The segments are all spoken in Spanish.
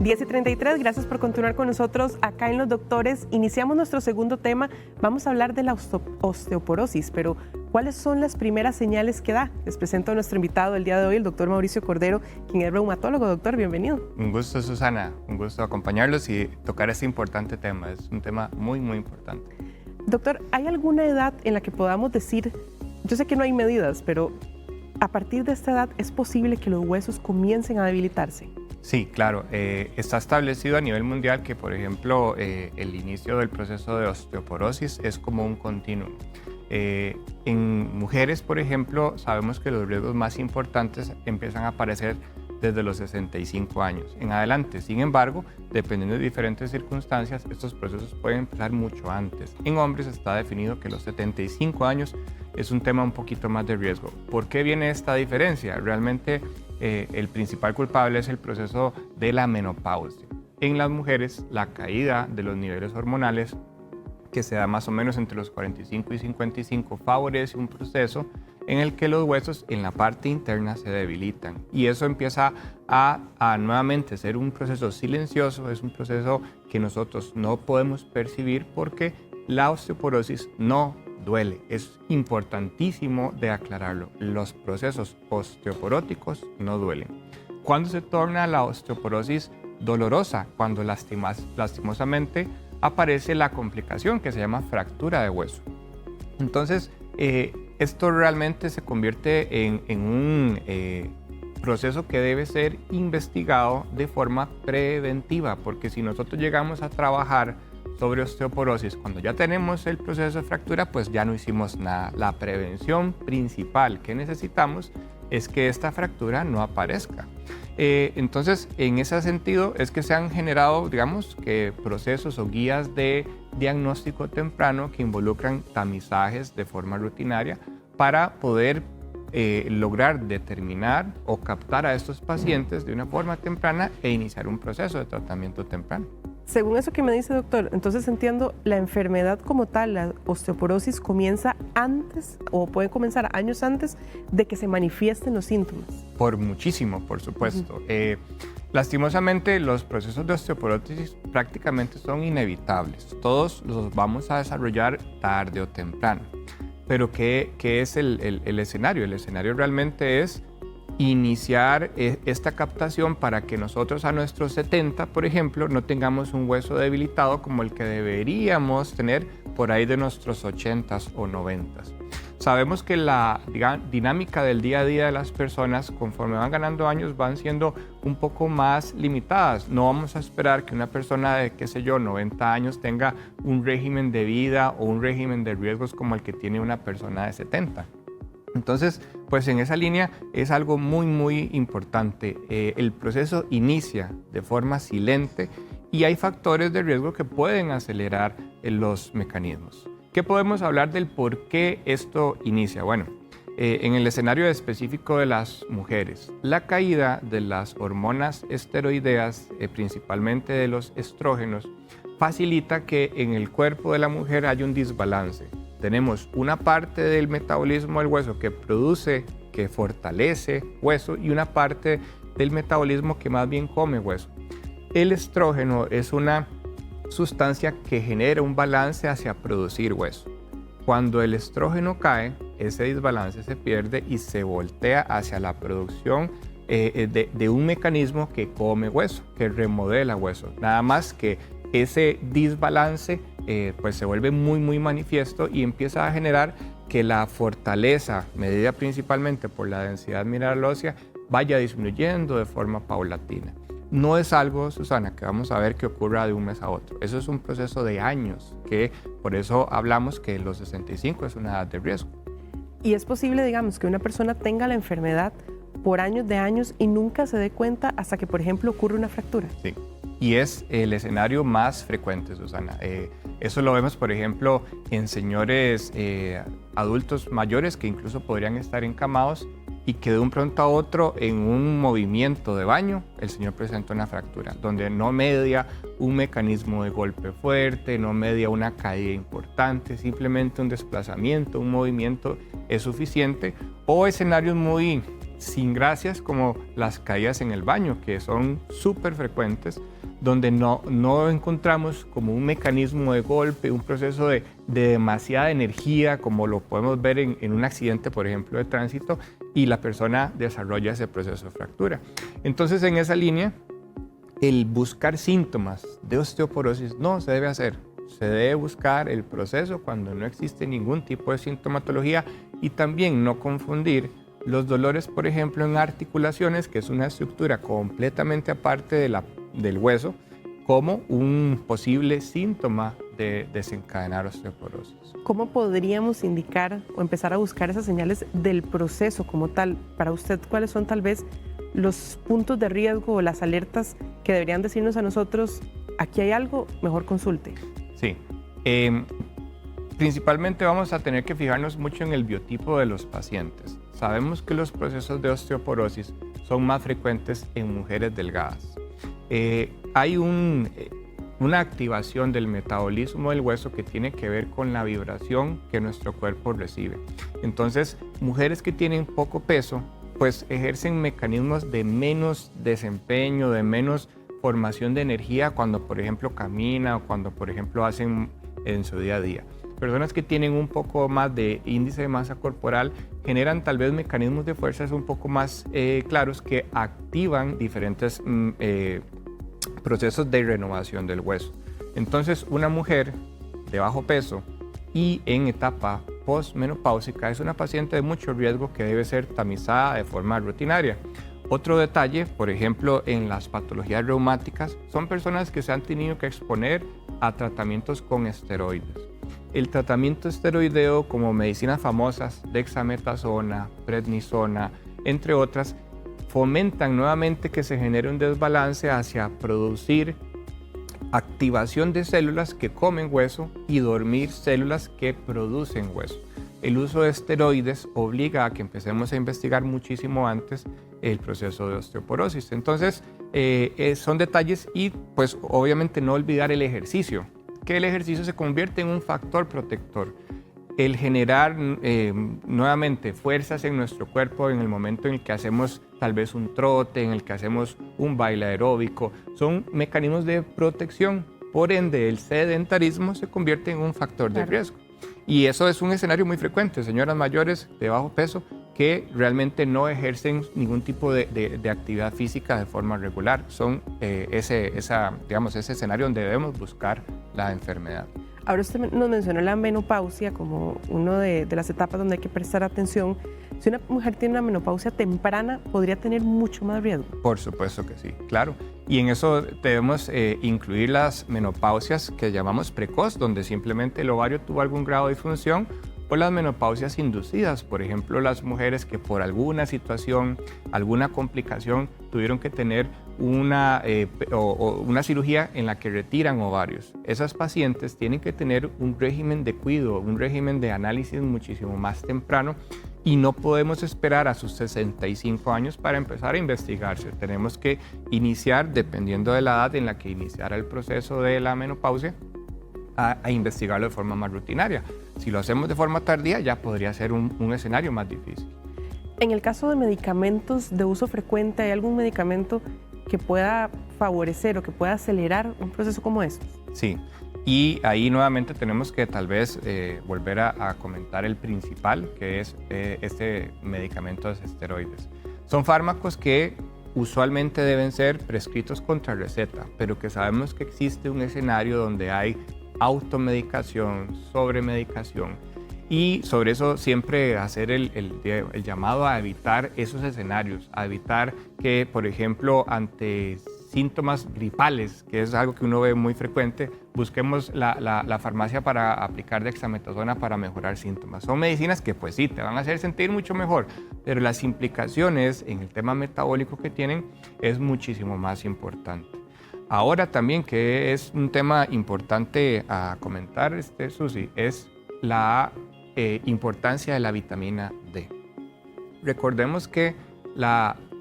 10:33, gracias por continuar con nosotros acá en Los Doctores. Iniciamos nuestro segundo tema. Vamos a hablar de la osteoporosis, pero ¿cuáles son las primeras señales que da? Les presento a nuestro invitado el día de hoy, el doctor Mauricio Cordero, quien es reumatólogo. Doctor, bienvenido. Un gusto, Susana. Un gusto acompañarlos y tocar este importante tema. Es un tema muy, muy importante. Doctor, ¿hay alguna edad en la que podamos decir, yo sé que no hay medidas, pero a partir de esta edad es posible que los huesos comiencen a debilitarse? Sí, claro. Está establecido a nivel mundial que, por ejemplo, el inicio del proceso de osteoporosis es como un continuum. En mujeres, por ejemplo, sabemos que los riesgos más importantes empiezan a aparecer desde los 65 años en adelante. Sin embargo, dependiendo de diferentes circunstancias, estos procesos pueden empezar mucho antes. En hombres está definido que los 75 años es un tema un poquito más de riesgo. ¿Por qué viene esta diferencia? Realmente el principal culpable es el proceso de la menopausia. En las mujeres, la caída de los niveles hormonales, que se da más o menos entre los 45 y 55, favorece un proceso en el que los huesos en la parte interna se debilitan. Y eso empieza a nuevamente ser un proceso silencioso, es un proceso que nosotros no podemos percibir porque la osteoporosis no duele. Es importantísimo de aclararlo. Los procesos osteoporóticos no duelen. ¿Cuándo se torna la osteoporosis dolorosa? Cuando lastimosamente aparece la complicación que se llama fractura de hueso. Entonces, esto realmente se convierte en un proceso que debe ser investigado de forma preventiva, porque si nosotros llegamos a trabajar sobre osteoporosis cuando ya tenemos el proceso de fractura, pues ya no hicimos nada. La prevención principal que necesitamos es que esta fractura no aparezca. Entonces, en ese sentido es que se han generado, digamos, que procesos o guías de diagnóstico temprano que involucran tamizajes de forma rutinaria para poder lograr determinar o captar a estos pacientes de una forma temprana e iniciar un proceso de tratamiento temprano. Según eso que me dice, doctor, entonces entiendo, la enfermedad como tal, la osteoporosis, comienza antes o puede comenzar años antes de que se manifiesten los síntomas. Por muchísimo, por supuesto. Lastimosamente, los procesos de osteoporosis prácticamente son inevitables. Todos los vamos a desarrollar tarde o temprano. Pero ¿qué es el escenario? El escenario realmente es iniciar esta captación para que nosotros a nuestros 70, por ejemplo, no tengamos un hueso debilitado como el que deberíamos tener por ahí de nuestros 80s o 90s. Sabemos que la dinámica del día a día de las personas, conforme van ganando años, van siendo un poco más limitadas. No vamos a esperar que una persona de, 90 años tenga un régimen de vida o un régimen de riesgos como el que tiene una persona de 70. Entonces, pues en esa línea es algo muy, muy importante. El proceso inicia de forma silente y hay factores de riesgo que pueden acelerar los mecanismos. ¿Qué podemos hablar del por qué esto inicia? Bueno, en el escenario específico de las mujeres, la caída de las hormonas esteroideas, principalmente de los estrógenos, facilita que en el cuerpo de la mujer haya un desbalance. Tenemos una parte del metabolismo del hueso que produce, que fortalece hueso y una parte del metabolismo que más bien come hueso. El estrógeno es una sustancia que genera un balance hacia producir hueso. Cuando el estrógeno cae, ese desbalance se pierde y se voltea hacia la producción de un mecanismo que come hueso, que remodela hueso. Nada más que ese desbalance pues se vuelve muy, muy manifiesto y empieza a generar que la fortaleza, medida principalmente por la densidad mineral ósea, vaya disminuyendo de forma paulatina. No es algo, Susana, que vamos a ver que ocurra de un mes a otro. Eso es un proceso de años, que por eso hablamos que los 65 es una edad de riesgo. Y es posible, digamos, que una persona tenga la enfermedad por años de años y nunca se dé cuenta hasta que, por ejemplo, ocurre una fractura. Sí, y es el escenario más frecuente, Susana. Eso lo vemos, por ejemplo, en señores adultos mayores que incluso podrían estar encamados y que de un pronto a otro, en un movimiento de baño, el señor presenta una fractura, donde no media un mecanismo de golpe fuerte, no media una caída importante, simplemente un desplazamiento, un movimiento es suficiente, o escenarios muy sin gracias como las caídas en el baño, que son súper frecuentes, donde no encontramos como un mecanismo de golpe, un proceso de demasiada energía, como lo podemos ver en un accidente, por ejemplo, de tránsito, y la persona desarrolla ese proceso de fractura. Entonces, en esa línea, el buscar síntomas de osteoporosis no se debe hacer. Se debe buscar el proceso cuando no existe ningún tipo de sintomatología y también no confundir los dolores, por ejemplo, en articulaciones, que es una estructura completamente aparte del hueso, como un posible síntoma de desencadenar osteoporosis. ¿Cómo podríamos indicar o empezar a buscar esas señales del proceso como tal? Para usted, ¿cuáles son tal vez los puntos de riesgo o las alertas que deberían decirnos a nosotros, aquí hay algo, mejor consulte? Sí. Principalmente vamos a tener que fijarnos mucho en el biotipo de los pacientes. Sabemos que los procesos de osteoporosis son más frecuentes en mujeres delgadas. Hay una activación del metabolismo del hueso que tiene que ver con la vibración que nuestro cuerpo recibe. Entonces, mujeres que tienen poco peso, pues ejercen mecanismos de menos desempeño, de menos formación de energía cuando, por ejemplo, camina o cuando, por ejemplo, hacen en su día a día. Personas que tienen un poco más de índice de masa corporal generan tal vez mecanismos de fuerzas un poco más claros que activan diferentes procesos de renovación del hueso. Entonces, una mujer de bajo peso y en etapa postmenopáusica es una paciente de mucho riesgo que debe ser tamizada de forma rutinaria. Otro detalle, por ejemplo, en las patologías reumáticas, son personas que se han tenido que exponer a tratamientos con esteroides. El tratamiento esteroideo, como medicinas famosas, dexametasona, prednisona, entre otras, fomentan nuevamente que se genere un desbalance hacia producir activación de células que comen hueso y dormir células que producen hueso. El uso de esteroides obliga a que empecemos a investigar muchísimo antes el proceso de osteoporosis. Entonces, son detalles y pues obviamente no olvidar el ejercicio, que el ejercicio se convierte en un factor protector. El generar nuevamente fuerzas en nuestro cuerpo en el momento en el que hacemos tal vez un trote, en el que hacemos un baile aeróbico, son mecanismos de protección. Por ende, el sedentarismo se convierte en un factor de riesgo. Y eso es un escenario muy frecuente, señoras mayores de bajo peso que realmente no ejercen ningún tipo de actividad física de forma regular. Son ese escenario donde debemos buscar la enfermedad. Ahora usted nos mencionó la menopausia como una de las etapas donde hay que prestar atención. Si una mujer tiene una menopausia temprana, ¿podría tener mucho más riesgo? Por supuesto que sí, claro. Y en eso debemos incluir las menopausias que llamamos precoz, donde simplemente el ovario tuvo algún grado de disfunción, o las menopausias inducidas, por ejemplo, las mujeres que por alguna situación, alguna complicación, tuvieron que tener una cirugía en la que retiran ovarios. Esas pacientes tienen que tener un régimen de cuidado, un régimen de análisis muchísimo más temprano y no podemos esperar a sus 65 años para empezar a investigarse. Tenemos que iniciar, dependiendo de la edad en la que iniciara el proceso de la menopausia, a investigarlo de forma más rutinaria. Si lo hacemos de forma tardía, ya podría ser un escenario más difícil. En el caso de medicamentos de uso frecuente, ¿hay algún medicamento que pueda favorecer o que pueda acelerar un proceso como estos? Sí, y ahí nuevamente tenemos que tal vez volver a comentar el principal, que es este medicamento de esteroides. Son fármacos que usualmente deben ser prescritos contra receta, pero que sabemos que existe un escenario donde hay automedicación, sobremedicación, y sobre eso siempre hacer el llamado a evitar esos escenarios, a evitar que, por ejemplo, ante síntomas gripales, que es algo que uno ve muy frecuente, busquemos la farmacia para aplicar dexametasona para mejorar síntomas. Son medicinas que pues sí, te van a hacer sentir mucho mejor, pero las implicaciones en el tema metabólico que tienen es muchísimo más importante. Ahora también, que es un tema importante a comentar, Susi, es la importancia de la vitamina D. Recordemos que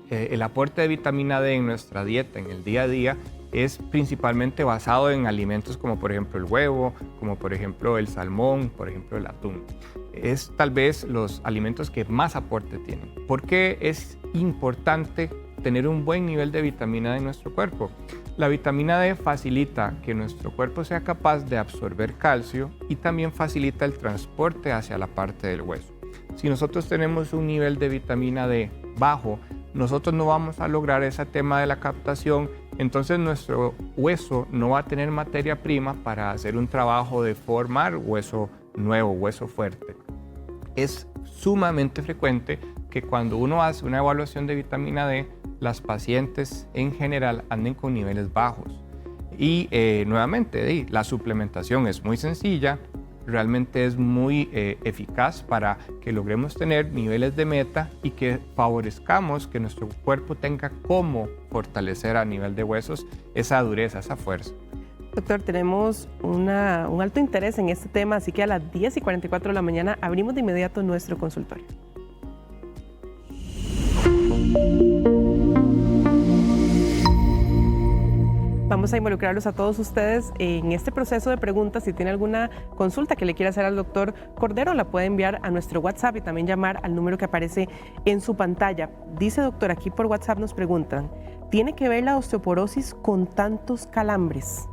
el aporte de vitamina D en nuestra dieta, en el día a día, es principalmente basado en alimentos como por ejemplo el huevo, como por ejemplo el salmón, por ejemplo el atún. Es tal vez los alimentos que más aporte tienen. ¿Por qué es importante tener un buen nivel de vitamina D en nuestro cuerpo? La vitamina D facilita que nuestro cuerpo sea capaz de absorber calcio y también facilita el transporte hacia la parte del hueso. Si nosotros tenemos un nivel de vitamina D bajo, nosotros no vamos a lograr ese tema de la captación, entonces nuestro hueso no va a tener materia prima para hacer un trabajo de formar hueso nuevo, hueso fuerte. Es sumamente frecuente que cuando uno hace una evaluación de vitamina D, las pacientes en general anden con niveles bajos. Y nuevamente, la suplementación es muy sencilla, realmente es muy eficaz para que logremos tener niveles de meta y que favorezcamos que nuestro cuerpo tenga cómo fortalecer a nivel de huesos esa dureza, esa fuerza. Doctor, tenemos un alto interés en este tema, así que a las 10:44 de la mañana abrimos de inmediato nuestro consultorio. Vamos a involucrarlos a todos ustedes en este proceso de preguntas. Si tiene alguna consulta que le quiera hacer al doctor Cordero, la puede enviar a nuestro WhatsApp y también llamar al número que aparece en su pantalla. Dice, doctor, aquí por WhatsApp nos preguntan, ¿tiene que ver la osteoporosis con tantos calambres?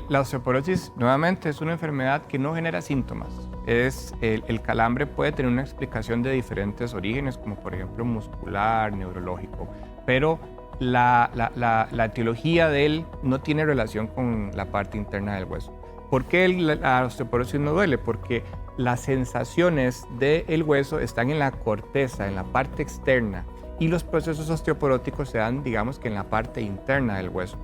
La osteoporosis, nuevamente, es una enfermedad que no genera síntomas. El calambre puede tener una explicación de diferentes orígenes, como por ejemplo muscular, neurológico, pero la etiología de él no tiene relación con la parte interna del hueso. ¿Por qué la osteoporosis no duele? Porque las sensaciones del hueso están en la corteza, en la parte externa, y los procesos osteoporóticos se dan, digamos, que en la parte interna del hueso.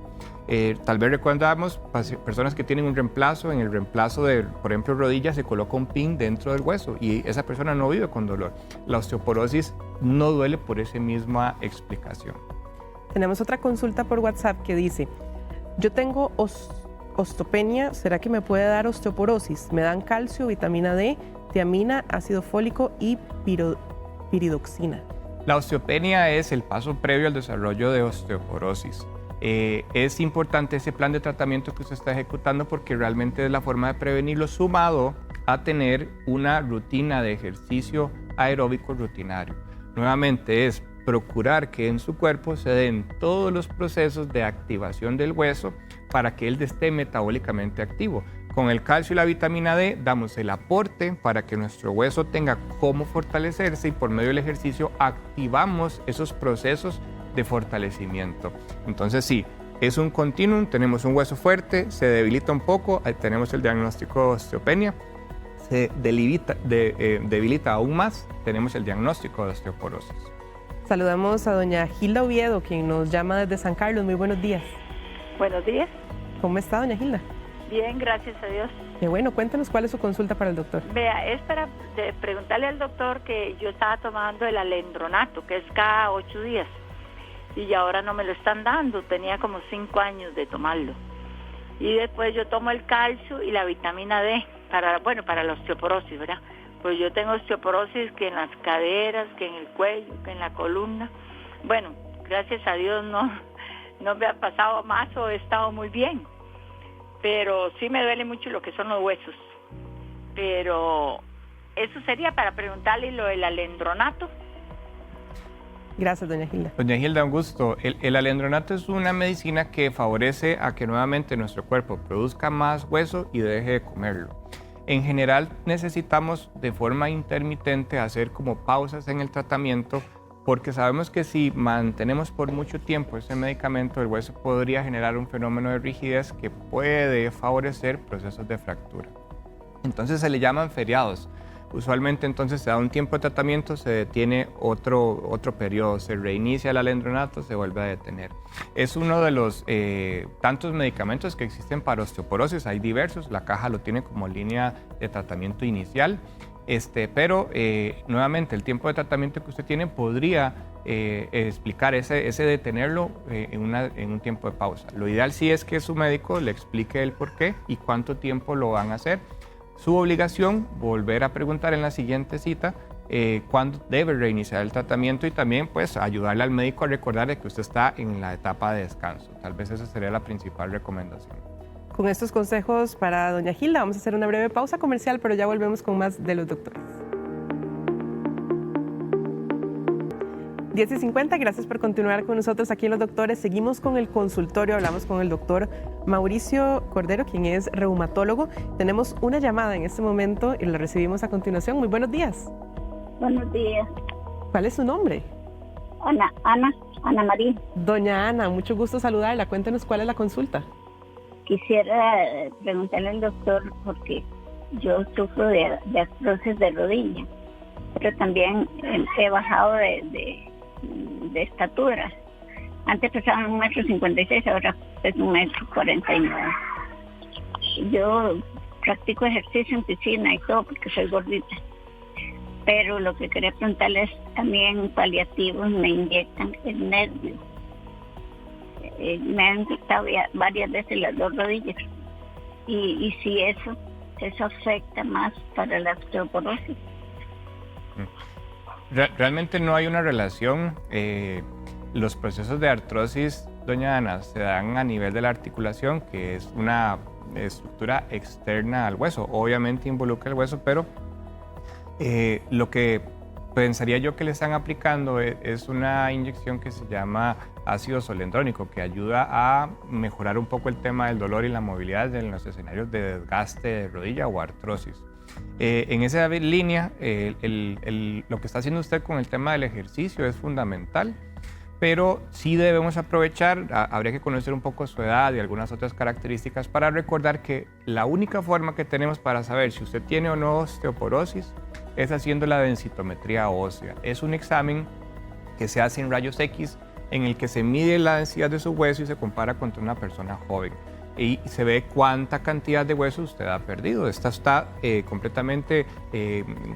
Tal vez recordamos personas que tienen un reemplazo, en el reemplazo de, por ejemplo, rodillas, se coloca un pin dentro del hueso y esa persona no vive con dolor. La osteoporosis no duele por esa misma explicación. Tenemos otra consulta por WhatsApp que dice, yo tengo osteopenia, ¿será que me puede dar osteoporosis? Me dan calcio, vitamina D, tiamina, ácido fólico y piridoxina. La osteopenia es el paso previo al desarrollo de osteoporosis. Es importante ese plan de tratamiento que usted está ejecutando porque realmente es la forma de prevenirlo, sumado a tener una rutina de ejercicio aeróbico rutinario. Nuevamente es procurar que en su cuerpo se den todos los procesos de activación del hueso para que él esté metabólicamente activo. Con el calcio y la vitamina D damos el aporte para que nuestro hueso tenga cómo fortalecerse y por medio del ejercicio activamos esos procesos de fortalecimiento. Entonces sí, es un continuum, tenemos un hueso fuerte, se debilita un poco, ahí tenemos el diagnóstico de osteopenia, se debilita aún más, tenemos el diagnóstico de osteoporosis. Saludamos a doña Gilda Oviedo, quien nos llama desde San Carlos. Muy buenos días. Buenos días. ¿Cómo está, doña Gilda? Bien, gracias a Dios. Qué bueno, cuéntenos cuál es su consulta para el doctor. Vea, es para preguntarle al doctor que yo estaba tomando el alendronato, que es cada 8 días, y ahora no me lo están dando, tenía como 5 años de tomarlo. Y después yo tomo el calcio y la vitamina D, para la osteoporosis, ¿verdad? Pues yo tengo osteoporosis que en las caderas, que en el cuello, que en la columna. Bueno, gracias a Dios no me ha pasado más o he estado muy bien. Pero sí me duele mucho lo que son los huesos. Pero eso sería para preguntarle lo del alendronato. Gracias, doña Gilda. Doña Gilda, un gusto. El alendronato es una medicina que favorece a que nuevamente nuestro cuerpo produzca más hueso y deje de comerlo. En general necesitamos de forma intermitente hacer como pausas en el tratamiento porque sabemos que si mantenemos por mucho tiempo ese medicamento, el hueso podría generar un fenómeno de rigidez que puede favorecer procesos de fractura. Entonces se le llaman feriados. Usualmente entonces se da un tiempo de tratamiento, se detiene otro periodo, se reinicia el alendronato, se vuelve a detener. Es uno de los tantos medicamentos que existen para osteoporosis, hay diversos, la caja lo tiene como línea de tratamiento inicial, pero nuevamente el tiempo de tratamiento que usted tiene podría explicar ese detenerlo en un tiempo de pausa. Lo ideal sí es que su médico le explique el por qué y cuánto tiempo lo van a hacer. Su obligación, volver a preguntar en la siguiente cita cuándo debe reiniciar el tratamiento y también pues ayudarle al médico a recordar de que usted está en la etapa de descanso. Tal vez esa sería la principal recomendación. Con estos consejos para doña Gilda vamos a hacer una breve pausa comercial, pero ya volvemos con más de los doctores. 10:50, gracias por continuar con nosotros aquí en Los Doctores. Seguimos con el consultorio, hablamos con el doctor Mauricio Cordero, quien es reumatólogo. Tenemos una llamada en este momento y la recibimos a continuación. Muy buenos días. Buenos días. ¿Cuál es su nombre? Ana María. Doña Ana, mucho gusto saludarla. Cuéntenos cuál es la consulta. Quisiera preguntarle al doctor porque yo sufro de artrosis de rodilla, pero también he bajado de estatura. Antes pesaba 1,56 m, ahora peso 1,49 m. Yo practico ejercicio en piscina y todo porque soy gordita. Pero lo que quería preguntarle es también paliativos, me inyectan el nervio. Me han inyectado varias veces las dos rodillas. Y si eso afecta más para la osteoporosis. Realmente no hay una relación. Los procesos de artrosis, doña Ana, se dan a nivel de la articulación, que es una estructura externa al hueso. Obviamente involucra el hueso, pero lo que pensaría yo que le están aplicando es una inyección que se llama ácido solendrónico, que ayuda a mejorar un poco el tema del dolor y la movilidad en los escenarios de desgaste de rodilla o artrosis. En esa línea, lo que está haciendo usted con el tema del ejercicio es fundamental, pero sí debemos aprovechar, habría que conocer un poco su edad y algunas otras características para recordar que la única forma que tenemos para saber si usted tiene o no osteoporosis es haciendo la densitometría ósea. Es un examen que se hace en rayos X en el que se mide la densidad de su hueso y se compara contra una persona joven. Y se ve cuánta cantidad de hueso usted ha perdido. Esto está completamente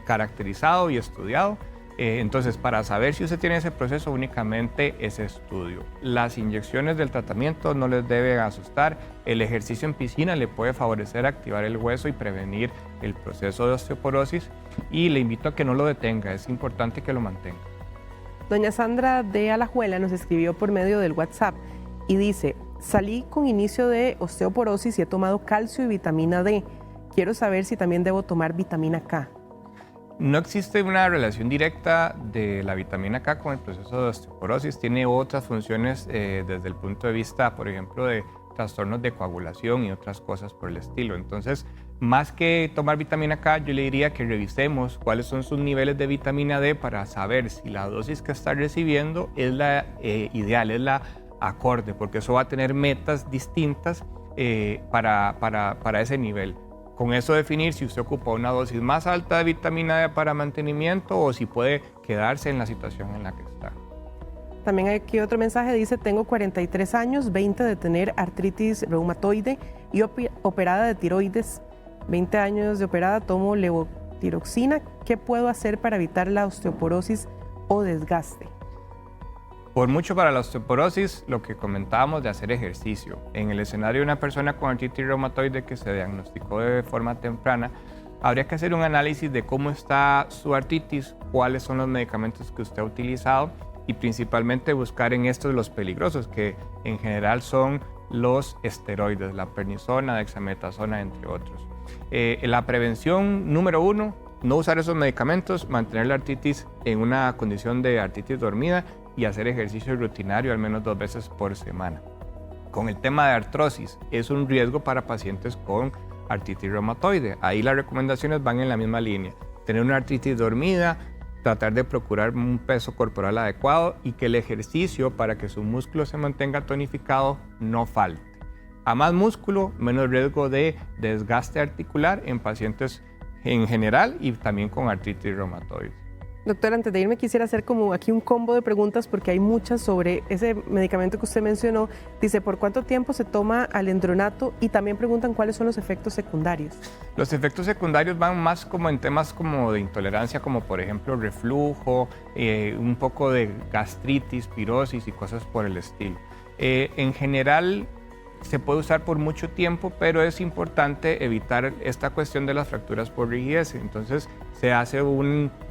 caracterizado y estudiado. Entonces, para saber si usted tiene ese proceso, únicamente ese estudio. Las inyecciones del tratamiento no les deben asustar. El ejercicio en piscina le puede favorecer activar el hueso y prevenir el proceso de osteoporosis. Y le invito a que no lo detenga, es importante que lo mantenga. Doña Sandra de Alajuela nos escribió por medio del WhatsApp y dice: salí con inicio de osteoporosis y he tomado calcio y vitamina D. Quiero saber si también debo tomar vitamina K. No existe una relación directa de la vitamina K con el proceso de osteoporosis. Tiene otras funciones desde el punto de vista, por ejemplo, de trastornos de coagulación y otras cosas por el estilo. Entonces, más que tomar vitamina K, yo le diría que revisemos cuáles son sus niveles de vitamina D para saber si la dosis que está recibiendo es la ideal, es la acorde, porque eso va a tener metas distintas para ese nivel. Con eso definir si usted ocupa una dosis más alta de vitamina D para mantenimiento o si puede quedarse en la situación en la que está. También hay aquí otro mensaje, dice: tengo 43 años, 20 de tener artritis reumatoide y operada de tiroides, 20 años de operada, tomo levotiroxina. ¿Qué puedo hacer para evitar la osteoporosis o desgaste? Por mucho para la osteoporosis, lo que comentábamos de hacer ejercicio. En el escenario de una persona con artritis reumatoide que se diagnosticó de forma temprana, habría que hacer un análisis de cómo está su artritis, cuáles son los medicamentos que usted ha utilizado y principalmente buscar en estos los peligrosos, que en general son los esteroides, la prednisona, dexametasona, entre otros. La prevención número 1, no usar esos medicamentos, mantener la artritis en una condición de artritis dormida y hacer ejercicio rutinario al menos 2 veces por semana. Con el tema de artrosis, es un riesgo para pacientes con artritis reumatoide. Ahí las recomendaciones van en la misma línea. Tener una artritis dormida, tratar de procurar un peso corporal adecuado y que el ejercicio para que su músculo se mantenga tonificado no falte. A más músculo, menos riesgo de desgaste articular en pacientes en general y también con artritis reumatoide. Doctor, antes de irme quisiera hacer como aquí un combo de preguntas porque hay muchas sobre ese medicamento que usted mencionó. Dice, ¿por cuánto tiempo se toma alendronato? Y también preguntan cuáles son los efectos secundarios. Los efectos secundarios van más como en temas como de intolerancia, como por ejemplo reflujo, un poco de gastritis, pirosis y cosas por el estilo. En general, se puede usar por mucho tiempo, pero es importante evitar esta cuestión de las fracturas por rigidez. Entonces se hace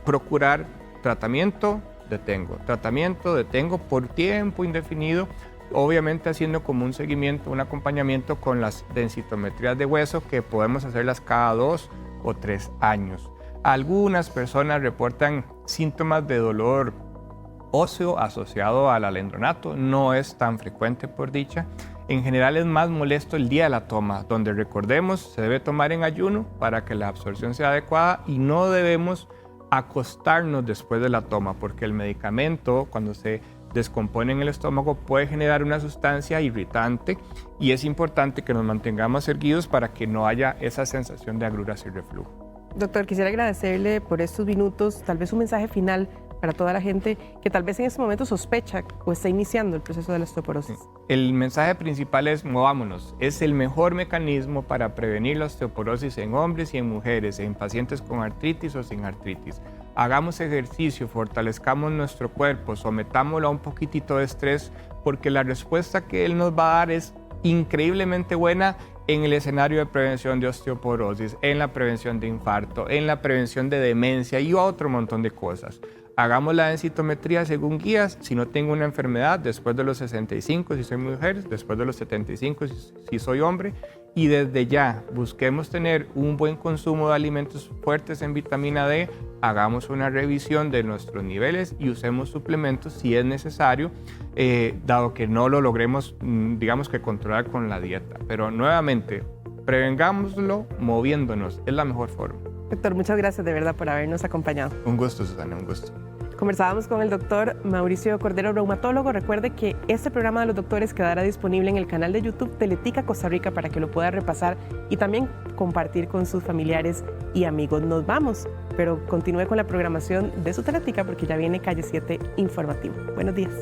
procurar tratamiento, detengo por tiempo indefinido, obviamente haciendo como un seguimiento, un acompañamiento con las densitometrías de hueso que podemos hacerlas cada 2 o 3 años. Algunas personas reportan síntomas de dolor óseo asociado al alendronato, no es tan frecuente por dicha. En general es más molesto el día de la toma, donde recordemos se debe tomar en ayuno para que la absorción sea adecuada y no debemos acostarnos después de la toma, porque el medicamento cuando se descompone en el estómago puede generar una sustancia irritante y es importante que nos mantengamos erguidos para que no haya esa sensación de agruras y reflujo. Doctor, quisiera agradecerle por estos minutos, tal vez un mensaje final para toda la gente que tal vez en este momento sospecha o está iniciando el proceso de la osteoporosis. El mensaje principal es movámonos. Es el mejor mecanismo para prevenir la osteoporosis en hombres y en mujeres, en pacientes con artritis o sin artritis. Hagamos ejercicio, fortalezcamos nuestro cuerpo, sometámoslo a un poquitito de estrés, porque la respuesta que él nos va a dar es increíblemente buena en el escenario de prevención de osteoporosis, en la prevención de infarto, en la prevención de demencia y otro montón de cosas. Hagamos la densitometría según guías, si no tengo una enfermedad, después de los 65 si soy mujer, después de los 75 si soy hombre, y desde ya busquemos tener un buen consumo de alimentos fuertes en vitamina D, hagamos una revisión de nuestros niveles y usemos suplementos si es necesario, dado que no lo logremos, digamos que controlar con la dieta. Pero nuevamente, prevengámoslo moviéndonos, es la mejor forma. Doctor, muchas gracias de verdad por habernos acompañado. Un gusto, Susana, un gusto. Conversábamos con el doctor Mauricio Cordero, reumatólogo. Recuerde que este programa de los doctores quedará disponible en el canal de YouTube Teletica Costa Rica para que lo pueda repasar y también compartir con sus familiares y amigos. Nos vamos, pero continúe con la programación de su Teletica porque ya viene Calle 7 informativo. Buenos días.